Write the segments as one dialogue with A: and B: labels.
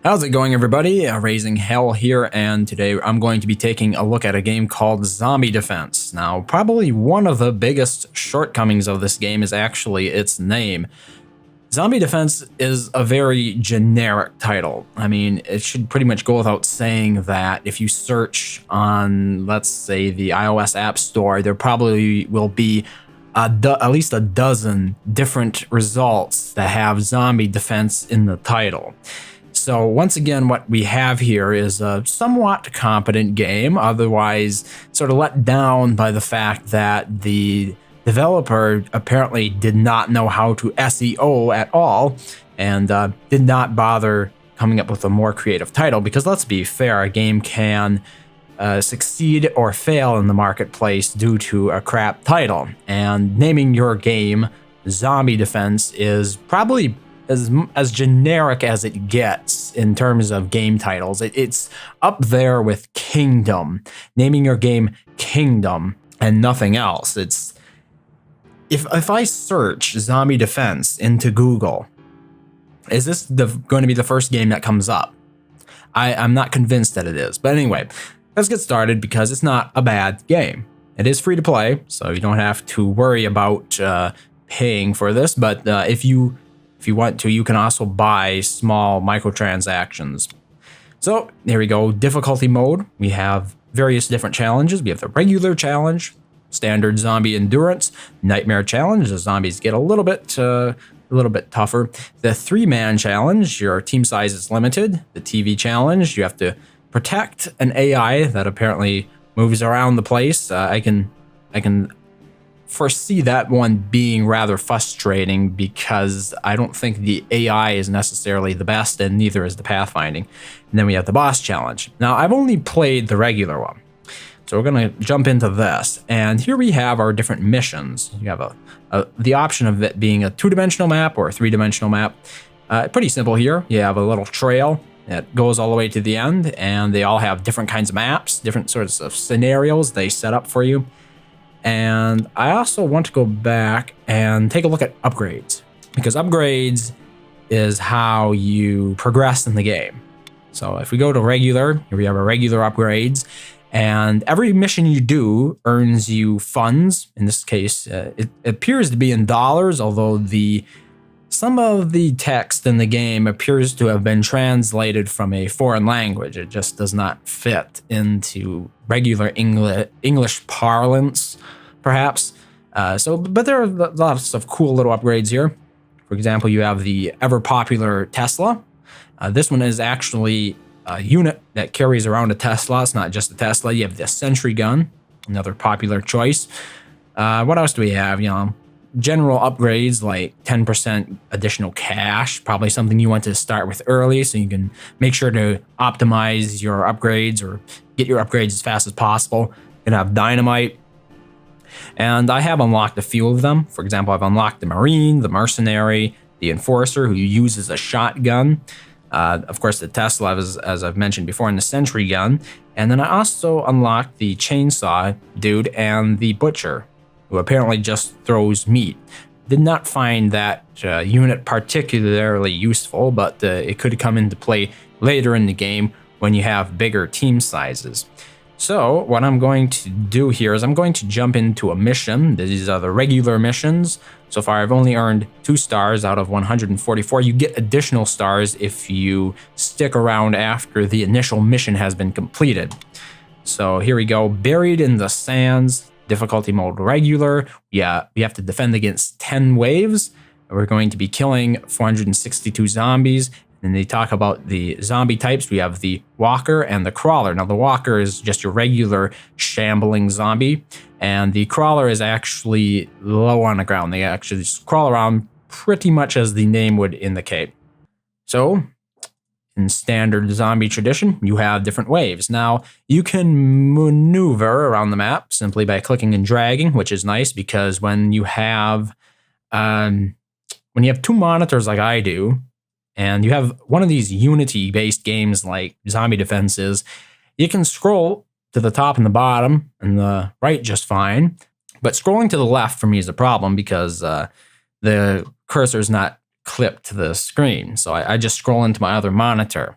A: How's it going, everybody? Raising Hell here, and today I'm going to be taking a look at a game called Zombie Defense. Now, probably one of the biggest shortcomings of this game is actually its name. Zombie Defense is a very generic title. I mean, it should pretty much go without saying that if you search on, let's say, the iOS App Store, there probably will be at least a dozen different results that have Zombie Defense in the title. So once again, what we have here is a somewhat competent game, otherwise sort of let down by the fact that the developer apparently did not know how to SEO at all and did not bother coming up with a more creative title, because let's be fair, a game can succeed or fail in the marketplace due to a crap title, and naming your game Zombie Defense is probably as generic as it gets in terms of game titles. It's up there with Kingdom. Naming your game Kingdom and nothing else. It's if I search Zombie Defense into Google, is this going to be the first game that comes up? I'm not convinced that it is. But anyway, let's get started because it's not a bad game. It is free to play, so you don't have to worry about paying for this. But if you want to, you can also buy small microtransactions. So here we go. Difficulty mode. We have various different challenges. We have the regular challenge, standard zombie endurance, nightmare challenge. The zombies get a little bit tougher. The 3-man challenge. Your team size is limited. The TV challenge. You have to protect an AI that apparently moves around the place. I can foresee that one being rather frustrating because I don't think the AI is necessarily the best, and neither is the pathfinding. And then we have the boss challenge. Now, I've only played the regular one, so we're going to jump into this. And here we have our different missions. You have the option of it being a 2-dimensional map or a 3-dimensional map. Pretty simple here. You have a little trail that goes all the way to the end, and they all have different kinds of maps, different sorts of scenarios they set up for you. And I also want to go back and take a look at upgrades, because upgrades is how you progress in the game. So if we go to regular, here we have our regular upgrades, and every mission you do earns you funds. In this case, it appears to be in dollars, although some of the text in the game appears to have been translated from a foreign language. It just does not fit into regular English parlance, perhaps. But there are lots of cool little upgrades here. For example, you have the ever-popular Tesla. This one is actually a unit that carries around a Tesla. It's not just a Tesla. You have the sentry gun, another popular choice. What else do we have? General upgrades like 10% additional cash, probably something you want to start with early so you can make sure to optimize your upgrades or get your upgrades as fast as possible. You can have dynamite. And I have unlocked a few of them. For example, I've unlocked the Marine, the Mercenary, the Enforcer, who uses a shotgun. Of course, the Tesla, as I've mentioned before, and the Sentry Gun. And then I also unlocked the Chainsaw Dude and the Butcher, who apparently just throws meat. Did not find that unit particularly useful, but it could come into play later in the game when you have bigger team sizes. So what I'm going to do here is I'm going to jump into a mission. These are the regular missions. So far, I've only earned 2 stars out of 144. You get additional stars if you stick around after the initial mission has been completed. So here we go. Buried in the Sands. Difficulty mode regular. Yeah, we have to defend against 10 waves. We're going to be killing 462 zombies. And they talk about the zombie types. We have the walker and the crawler. Now, the walker is just your regular shambling zombie, and the crawler is actually low on the ground. They actually just crawl around pretty much as the name would indicate. So, in standard zombie tradition, you have different waves. Now, you can maneuver around the map simply by clicking and dragging, which is nice because when you have 2 monitors like I do, and you have one of these Unity-based games like Zombie Defense is, you can scroll to the top and the bottom and the right just fine. But scrolling to the left for me is a problem because the cursor is not clip to the screen. So I just scroll into my other monitor,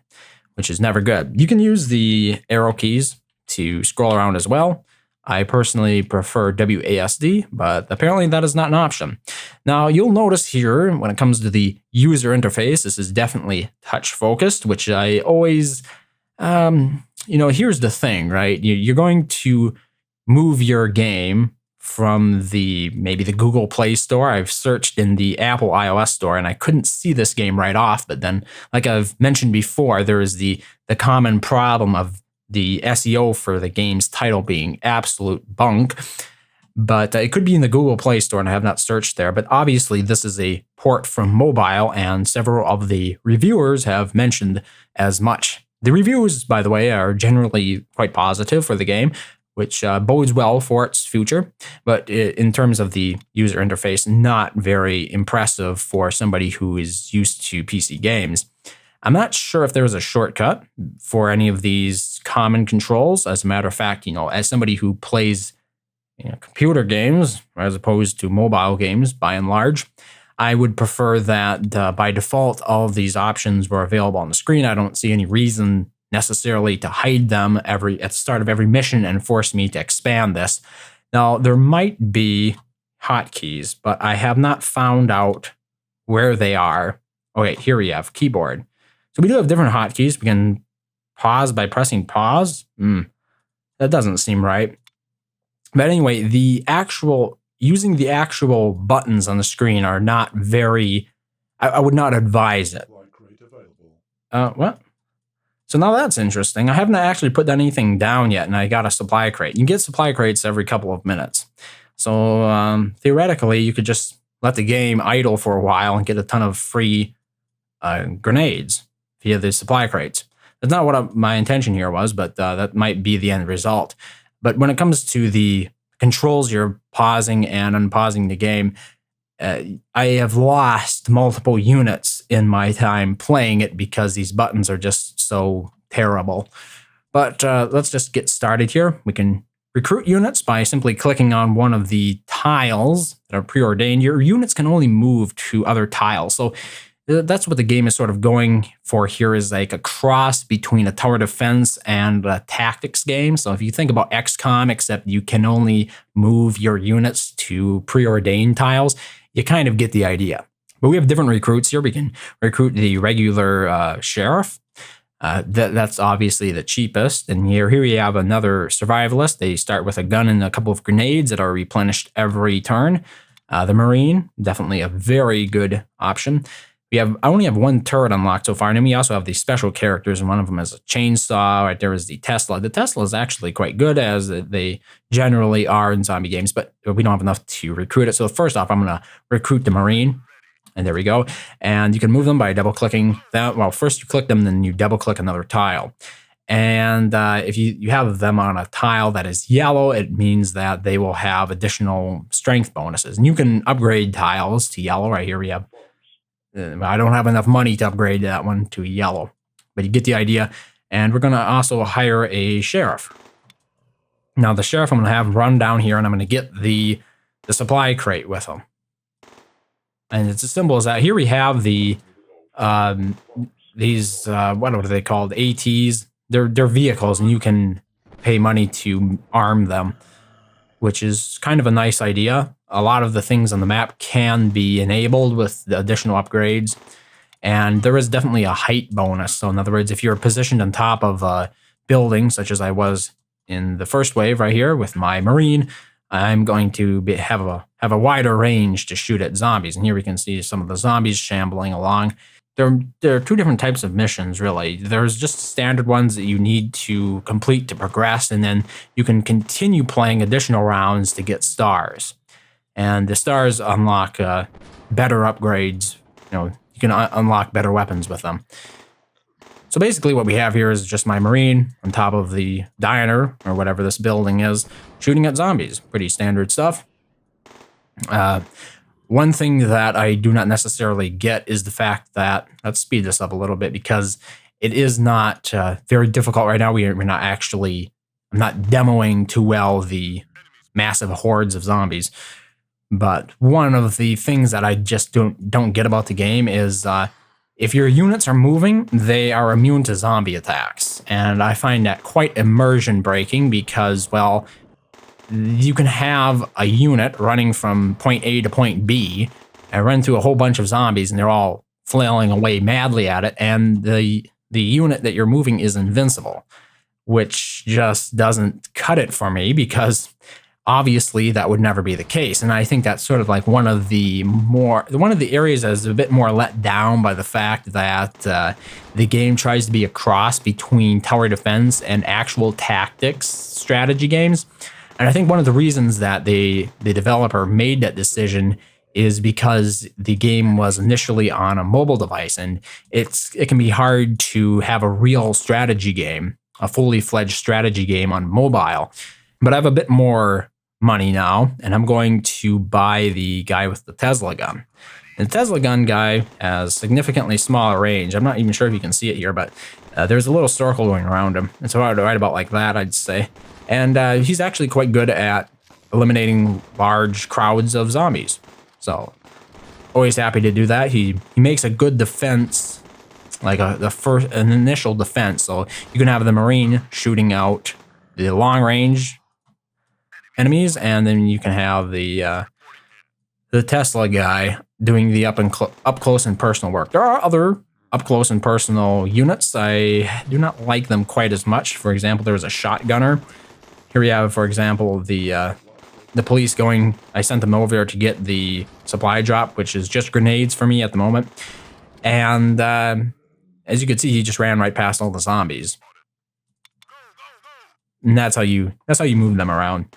A: which is never good. You can use the arrow keys to scroll around as well. I personally prefer WASD, but apparently that is not an option. Now, you'll notice here when it comes to the user interface, this is definitely touch focused, which I always, here's the thing, right? You're going to move your game from maybe the Google Play Store. I've searched in the Apple iOS store and I couldn't see this game right off. But then, like I've mentioned before, there is the common problem of the SEO for the game's title being absolute bunk. But it could be in the Google Play Store and I have not searched there. But obviously this is a port from mobile and several of the reviewers have mentioned as much. The reviews, by the way, are generally quite positive for the game, which bodes well for its future. But in terms of the user interface, not very impressive for somebody who is used to PC games. I'm not sure if there's a shortcut for any of these common controls. As a matter of fact, as somebody who plays computer games as opposed to mobile games by and large, I would prefer that by default, all of these options were available on the screen. I don't see any reason necessarily to hide them at the start of every mission and force me to expand this. Now, there might be hotkeys, but I have not found out where they are. Okay, here we have keyboard. So we do have different hotkeys. We can pause by pressing pause. That doesn't seem right. But anyway, using the actual buttons on the screen are not very, I would not advise it. What? So now that's interesting. I haven't actually put anything down yet, and I got a supply crate. You can get supply crates every couple of minutes. So theoretically, you could just let the game idle for a while and get a ton of free grenades via the supply crates. That's not what my intention here was, but that might be the end result. But when it comes to the controls, you're pausing and unpausing the game, I have lost multiple units in my time playing it because these buttons are just so terrible. But let's just get started here. We can recruit units by simply clicking on one of the tiles that are preordained. Your units can only move to other tiles. So that's what the game is sort of going for here, is like a cross between a tower defense and a tactics game. So if you think about XCOM, except you can only move your units to preordained tiles, you kind of get the idea. But we have different recruits here. We can recruit the regular sheriff. That's obviously the cheapest. And here we have another survivalist. They start with a gun and a couple of grenades that are replenished every turn. The Marine, definitely a very good option. I only have one turret unlocked so far, and then we also have the special characters, and one of them is a chainsaw. Right there is the Tesla. The Tesla is actually quite good, as they generally are in zombie games, but we don't have enough to recruit it. So first off, I'm going to recruit the Marine, and there we go. And you can move them by double-clicking that. Well, first you click them, then you double-click another tile. And if you have them on a tile that is yellow, it means that they will have additional strength bonuses. And you can upgrade tiles to yellow. Right here we have I don't have enough money to upgrade that one to yellow, but you get the idea. And we're going to also hire a sheriff. Now, the sheriff I'm going to have run down here, and I'm going to get the supply crate with him. And it's as simple as that. Here we have these, what are they called? ATs. They're vehicles, and you can pay money to arm them, which is kind of a nice idea. A lot of the things on the map can be enabled with the additional upgrades, and there is definitely a height bonus. So in other words, if you're positioned on top of a building, such as I was in the first wave right here with my Marine, I'm going to have a wider range to shoot at zombies. And here we can see some of the zombies shambling along. There are two different types of missions, really. There's just standard ones that you need to complete to progress, and then you can continue playing additional rounds to get stars. And the stars unlock better upgrades. You can unlock better weapons with them. So basically what we have here is just my Marine on top of the diner, or whatever this building is, shooting at zombies. Pretty standard stuff. One thing that I do not necessarily get is the fact that, let's speed this up a little bit, because it is not very difficult right now. I'm not demoing too well the massive hordes of zombies. But one of the things that I just don't get about the game is if your units are moving, they are immune to zombie attacks. And I find that quite immersion breaking because, well, you can have a unit running from point A to point B and run through a whole bunch of zombies, and they're all flailing away madly at it, and the unit that you're moving is invincible, which just doesn't cut it for me because obviously that would never be the case. And I think that's sort of like one of the areas that is a bit more let down by the fact that the game tries to be a cross between tower defense and actual tactics strategy games. And I think one of the reasons that the developer made that decision is because the game was initially on a mobile device, and it can be hard to have a real strategy game, a fully fledged strategy game on mobile. But I have a bit more money now, and I'm going to buy the guy with the Tesla gun. And the Tesla gun guy has significantly smaller range. I'm not even sure if you can see it here, but there's a little circle going around him. And so right about like that, I'd say. And he's actually quite good at eliminating large crowds of zombies. So always happy to do that. He makes a good defense, like an initial defense. So you can have the Marine shooting out the long range enemies, and then you can have the Tesla guy doing the up close and personal work. There are other up close and personal units. I do not like them quite as much. For example, there was a shotgunner. Here we have, for example, the police going. I sent them over there to get the supply drop, which is just grenades for me at the moment. And as you can see, he just ran right past all the zombies. And that's how you move them around.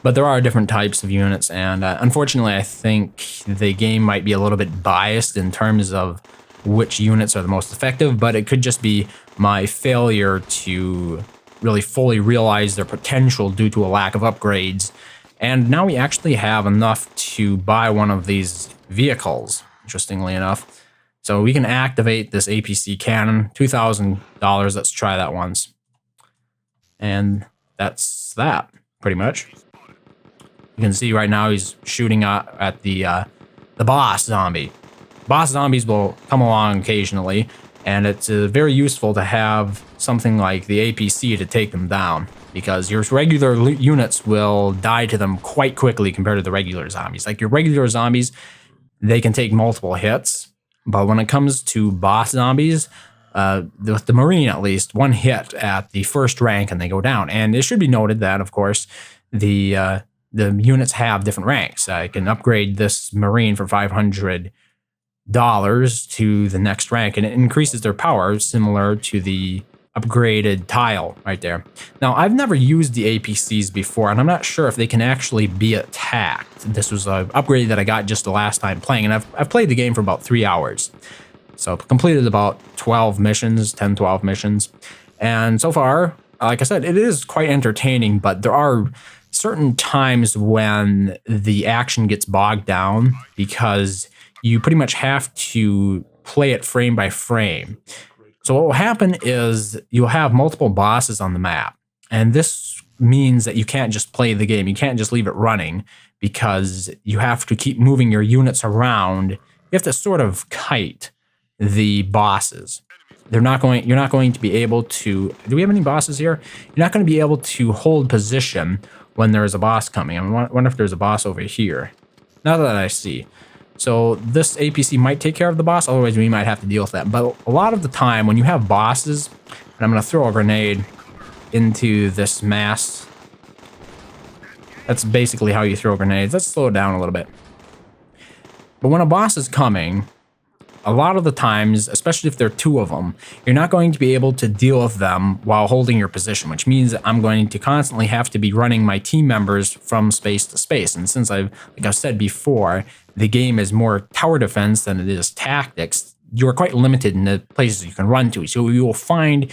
A: But there are different types of units, and unfortunately, I think the game might be a little bit biased in terms of which units are the most effective, but it could just be my failure to really fully realize their potential due to a lack of upgrades. And now we actually have enough to buy one of these vehicles, interestingly enough. So we can activate this APC cannon, $2,000. Let's try that once. And that's that, pretty much. You can see right now he's shooting at the boss zombie. Boss zombies will come along occasionally, and it's very useful to have something like the APC to take them down, because your regular units will die to them quite quickly compared to the regular zombies. Like your regular zombies, they can take multiple hits, but when it comes to boss zombies, with the Marine at least, one hit at the first rank and they go down. And it should be noted that, of course, the units have different ranks. I can upgrade this Marine for $500 to the next rank, and it increases their power, similar to the upgraded tile right there. Now, I've never used the APCs before, and I'm not sure if they can actually be attacked. This was an upgrade that I got just the last time playing, and I've played the game for about 3 hours. So I've completed about 12 missions, 10, 12 missions. And so far, like I said, it is quite entertaining, but there are certain times when the action gets bogged down because you pretty much have to play it frame by frame. So what will happen is you'll have multiple bosses on the map, and this means that you can't just play the game. You can't just leave it running because you have to keep moving your units around. You have to sort of kite the bosses. You're not going to be able to. Do we have any bosses here? You're not going to be able to hold position when there's a boss coming. I wonder if there's a boss over here. Not that I see. So this APC might take care of the boss, otherwise we might have to deal with that. But a lot of the time when you have bosses, and I'm going to throw a grenade into this mass. That's basically how you throw grenades. Let's slow it down a little bit. But when a boss is coming, a lot of the times, especially if there are two of them, you're not going to be able to deal with them while holding your position, which means that I'm going to constantly have to be running my team members from space to space. And since like I've said before, the game is more tower defense than it is tactics, you're quite limited in the places you can run to. So you will find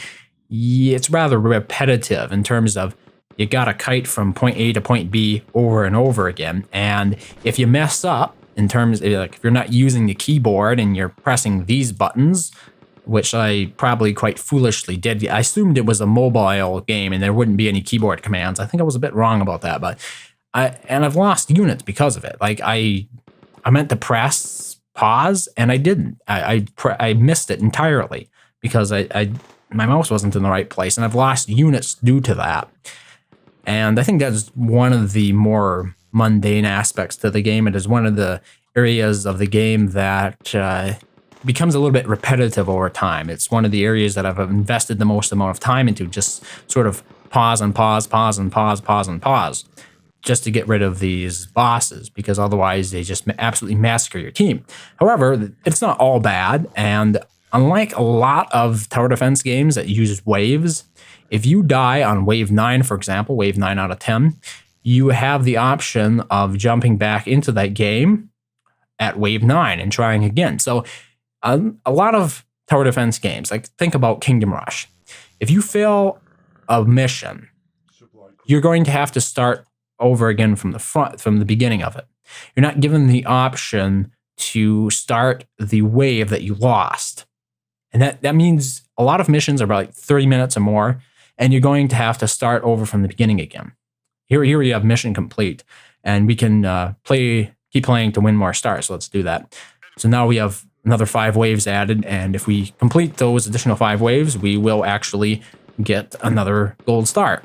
A: it's rather repetitive in terms of you got to kite from point A to point B over and over again. And if you mess up, in terms of, like, if you're not using the keyboard and you're pressing these buttons, which I probably quite foolishly did. I assumed it was a mobile game and there wouldn't be any keyboard commands. I think I was a bit wrong about that, but and I've lost units because of it. Like I meant to press pause and I didn't. I missed it entirely because my mouse wasn't in the right place, and I've lost units due to that. And I think that's one of the more mundane aspects to the game. It is one of the areas of the game that becomes a little bit repetitive over time. It's one of the areas that I've invested the most amount of time into, just sort of pause and pause, pause and pause, pause and pause, just to get rid of these bosses, because otherwise they just absolutely massacre your team. However, it's not all bad, and unlike a lot of tower defense games that use waves, if you die on wave 9, for example, wave 9 out of 10, you have the option of jumping back into that game at wave 9 and trying again. So a lot of tower defense games, like think about Kingdom Rush. If you fail a mission, you're going to have to start over again from the beginning of it. You're not given the option to start the wave that you lost. And that means a lot of missions are about like 30 minutes or more, and you're going to have to start over from the beginning again. Here you have mission complete, and we can keep playing to win more stars. So let's do that. So now we have another 5 waves added, and if we complete those additional 5 waves, we will actually get another gold star.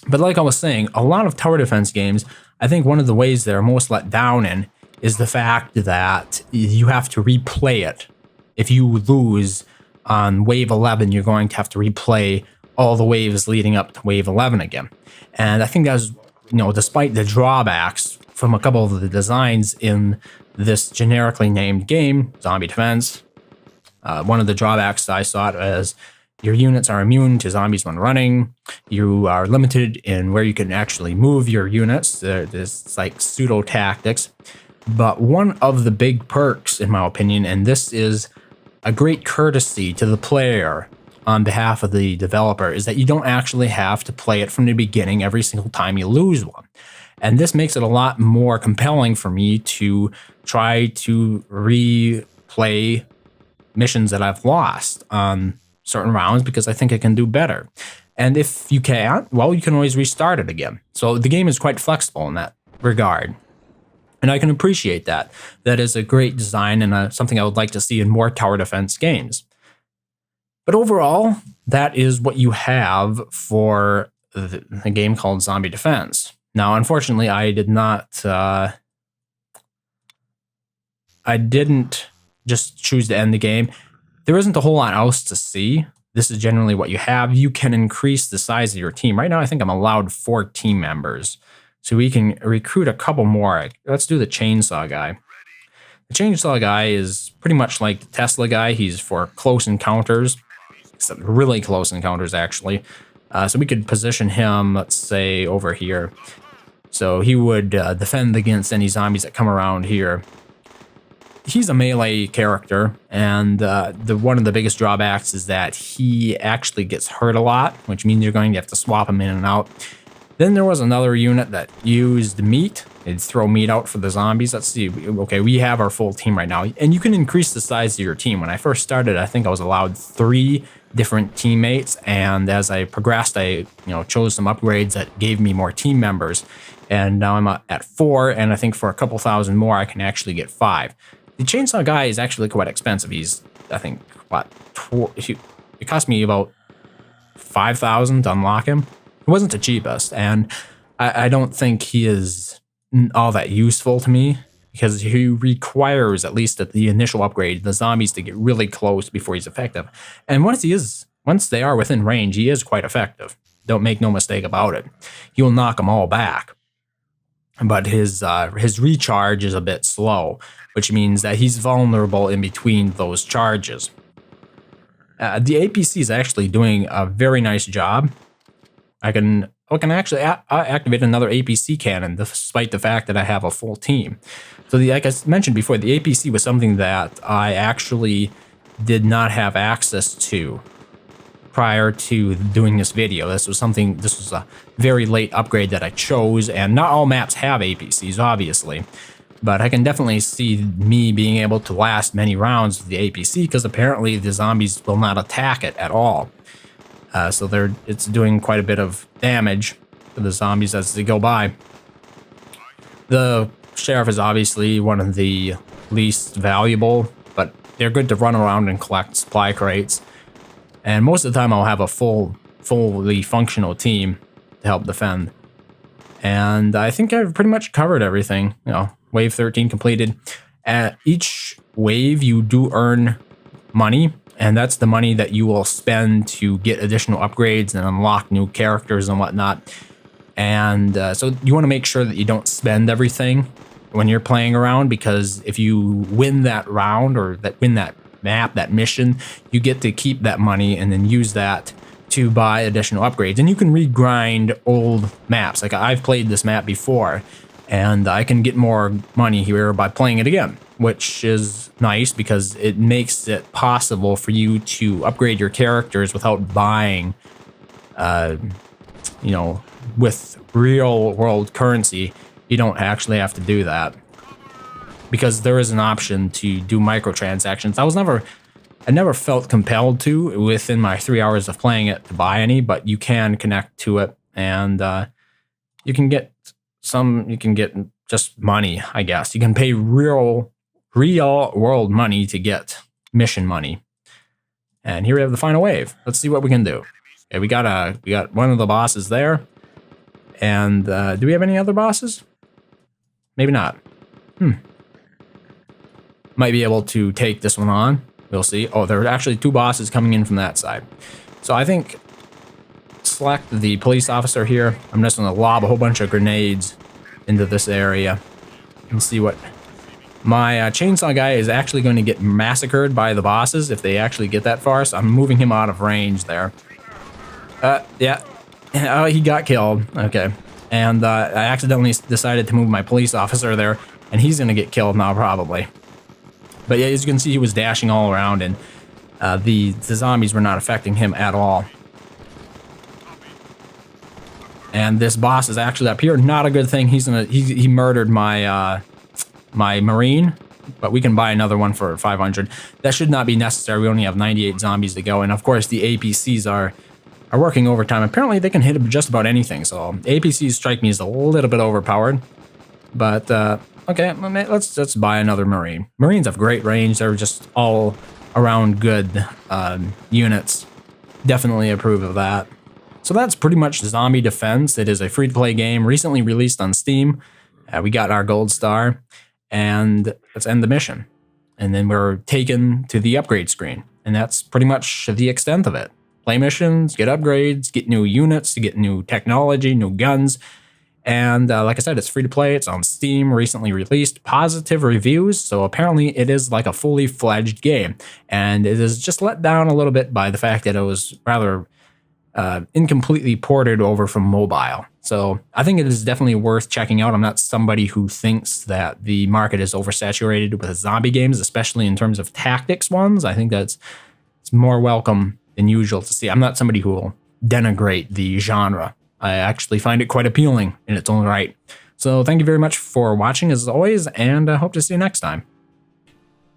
A: But like I was saying, a lot of tower defense games, I think one of the ways they're most let down in is the fact that you have to replay it. If you lose on wave 11, you're going to have to replay all the waves leading up to wave 11 again. And I think that's, despite the drawbacks from a couple of the designs in this generically named game, Zombie Defense, one of the drawbacks I saw it as your units are immune to zombies when running. You are limited in where you can actually move your units. There's like pseudo tactics. But one of the big perks, in my opinion, and this is a great courtesy to the player on behalf of the developer, is that you don't actually have to play it from the beginning every single time you lose one. And this makes it a lot more compelling for me to try to replay missions that I've lost on certain rounds, because I think it can do better. And if you can't, well, you can always restart it again. So the game is quite flexible in that regard. And I can appreciate that. That is a great design and something I would like to see in more tower defense games. But overall, that is what you have for the game called Zombie Defense. Now, unfortunately, I didn't just choose to end the game. There isn't a whole lot else to see. This is generally what you have. You can increase the size of your team. Right now, I think I'm allowed 4 team members. So we can recruit a couple more. Let's do the chainsaw guy. The chainsaw guy is pretty much like the Tesla guy. He's for close encounters, except really close encounters, actually. So we could position him, let's say, over here. So he would defend against any zombies that come around here. He's a melee character, and one of the biggest drawbacks is that he actually gets hurt a lot, which means you're going to have to swap him in and out. Then there was another unit that used meat. They'd throw meat out for the zombies. Let's see. Okay, we have our full team right now. And you can increase the size of your team. When I first started, I think I was allowed 3 different teammates. And as I progressed, I chose some upgrades that gave me more team members. And now I'm at 4. And I think for a couple thousand more, I can actually get 5. The chainsaw guy is actually quite expensive. He's, I think, it cost me about 5,000 to unlock him. It wasn't the cheapest, and I don't think he is all that useful to me, because he requires, at least at the initial upgrade, the zombies to get really close before he's effective. And once they are within range, he is quite effective. Don't make no mistake about it. He will knock them all back. But his recharge is a bit slow, which means that he's vulnerable in between those charges. The APC is actually doing a very nice job. I can actually activate another APC cannon, despite the fact that I have a full team. So like I mentioned before, the APC was something that I actually did not have access to prior to doing this video. This was a very late upgrade that I chose, and not all maps have APCs, obviously. But I can definitely see me being able to last many rounds with the APC, because apparently the zombies will not attack it at all. So it's doing quite a bit of damage to the zombies as they go by. The sheriff is obviously one of the least valuable, but they're good to run around and collect supply crates. And most of the time I'll have a fully functional team to help defend. And I think I've pretty much covered everything. You know, wave 13 completed. At each wave, you do earn money, and that's the money that you will spend to get additional upgrades and unlock new characters and whatnot. And so you want to make sure that you don't spend everything when you're playing around, because if you win that round or win that map, that mission, you get to keep that money and then use that to buy additional upgrades. And you can regrind old maps. Like, I've played this map before, and I can get more money here by playing it again, which is nice because it makes it possible for you to upgrade your characters without buying, you know, with real world currency. You don't actually have to do that because there is an option to do microtransactions. I never felt compelled to within my 3 hours of playing it to buy any, but you can connect to it, and you can get just money, I guess. You can pay real world money to get mission money. And here we have the final wave. Let's see what we can do. Okay, we got one of the bosses there. And do we have any other bosses? Maybe not. Might be able to take this one on. We'll see. Oh, there are actually 2 bosses coming in from that side. So I think select the police officer here. I'm just going to lob a whole bunch of grenades into this area and see what... My chainsaw guy is actually going to get massacred by the bosses if they actually get that far, so I'm moving him out of range there. Yeah. Oh, he got killed. Okay. And I accidentally decided to move my police officer there, and he's going to get killed now probably. But yeah, as you can see, he was dashing all around, and the zombies were not affecting him at all. And this boss is actually up here. Not a good thing. He murdered my my marine, but we can buy another one for 500. That should not be necessary. We only have 98 zombies to go, and of course the APCs are working overtime. Apparently they can hit just about anything. So APCs strike me as a little bit overpowered, but okay, let's buy another marine. Marines have great range. They're just all around good units. Definitely approve of that. So that's pretty much Zombie Defense. It is a free-to-play game recently released on Steam. We got our gold star, and let's end the mission. And then we're taken to the upgrade screen, and that's pretty much the extent of it. Play missions, get upgrades, get new units, to get new technology, new guns. And like I said, it's free to play. It's on Steam, recently released. Positive reviews, so apparently it is like a fully fledged game. And it is just let down a little bit by the fact that it was rather incompletely ported over from mobile. So I think it is definitely worth checking out. I'm not somebody who thinks that the market is oversaturated with zombie games, especially in terms of tactics ones. I think it's more welcome than usual to see. I'm not somebody who will denigrate the genre. I actually find it quite appealing in its own right. So thank you very much for watching as always, and I hope to see you next time.